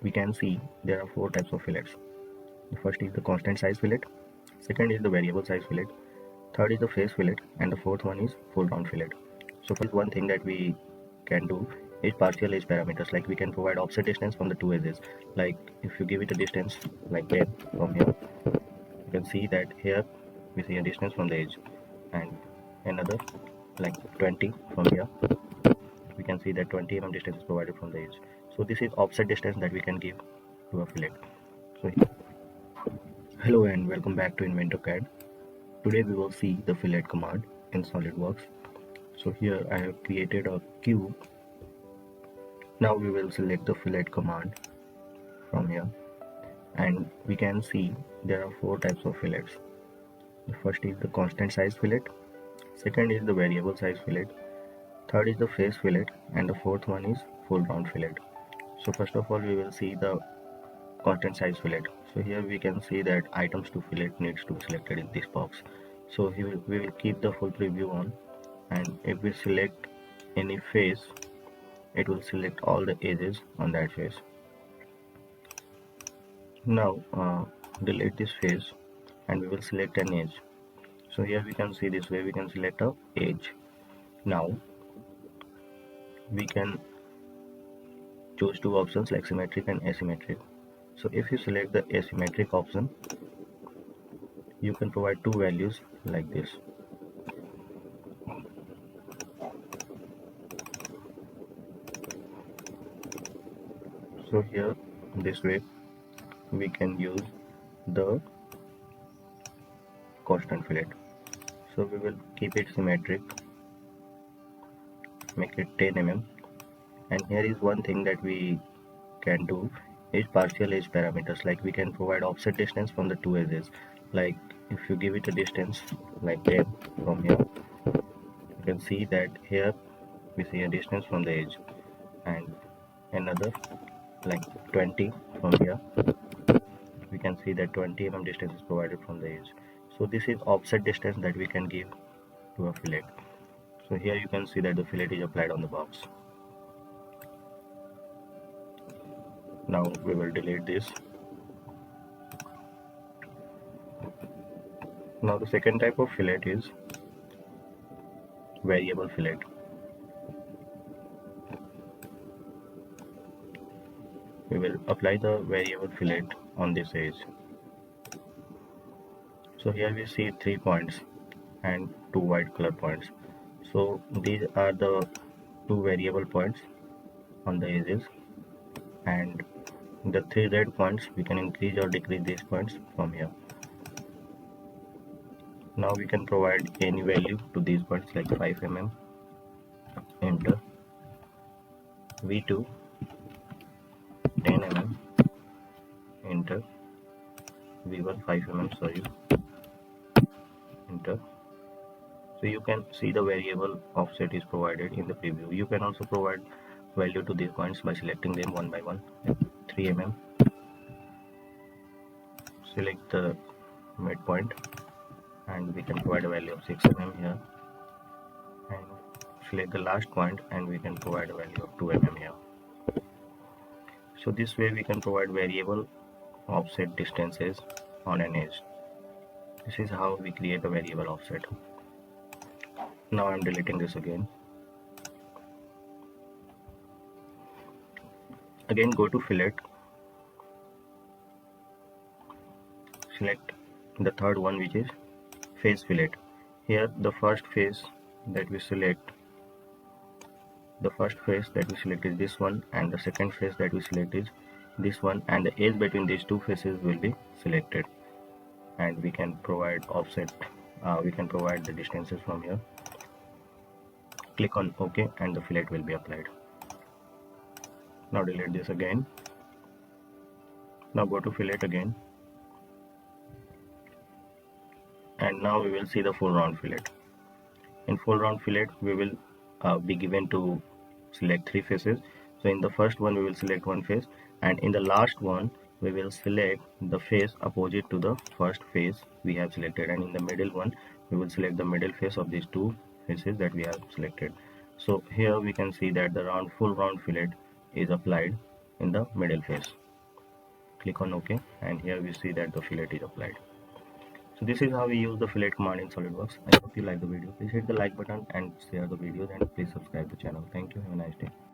we can see there are four types of fillets. The first is the constant size fillet, second is the variable size fillet, third is the phase fillet, and the fourth one is full round fillet. So first one thing that we can do is partial edge parameters, like we can provide offset distance from the two edges. Like if you give it a distance like 10 from here, you can see that here we see a distance from the edge, and another like 20 from here, we can see that 20 mm distance is provided from the edge. So this is offset distance that we can give to a fillet. So hello and welcome back to Inventor CAD. Today we will see the fillet command in SolidWorks. So here I have created a cube. Now we will select the fillet command from here, and we can see there are four types of fillets. The first is the constant size fillet, second is the variable size fillet, third is the phase fillet, and the fourth one is full round fillet. So first of all we will see the constant size fillet. So here we can see that items to fillet needs to be selected in this box. So we will keep the full preview on, and if we select any face, it will select all the edges on that face. Now delete this face and we will select an edge. So here we can see this way we can select a edge. Now we can choose two options like symmetric and asymmetric. So if you select the asymmetric option, you can provide two values like this. So here this way we can use the constant fillet. So we will keep it symmetric, make it 10 mm, and here is one thing that we can do is partial edge parameters, like we can provide offset distance from the two edges. Like if you give it a distance like 10 from here, you can see that here we see a distance from the edge, and another like 20 from here, we can see that 20 mm distance is provided from the edge. So this is offset distance that we can give to a fillet. So here you can see that the fillet is applied on the box. Now we will delete this. Now the second type of fillet is variable fillet. We will apply the variable fillet on this edge. So here we see 3 points and 2 white color points. So these are the 2 variable points on the edges, and the 3 red points we can increase or decrease these points from here. Now we can provide any value to these points like 5 mm, enter, V2 10 mm, enter, V1 5 mm, sorry, enter. So you can see the variable offset is provided in the preview. You can also provide value to these points by selecting them one by one. 3 mm, select the midpoint, and we can provide a value of 6 mm here, and select the last point and we can provide a value of 2 mm here. So this way we can provide variable offset distances on an edge. This is how we create a variable offset. Now I'm deleting this again. Again go to fillet, select the third one, which is face fillet. Here the first face that we select is this one, and the second face that we select is this one, and the edge between these two faces will be selected, and we can provide offset. We can provide the distances from here. Click on OK and the fillet will be applied. Now delete this again. Now go to fillet again, and now we will see the full round fillet. In full round fillet we will be given to select 3 faces. So in the first one we will select one face, and in the last one we will select the face opposite to the first face we have selected, and in the middle one we will select the middle face of these two faces that we have selected. So here we can see that the full round fillet is applied in the middle face. click on OK, and here we see that the fillet is applied. So this is how we use the fillet command in SolidWorks. I hope you like the video. Please hit the like button and share the videos, and please subscribe the channel. Thank you. Have a nice day.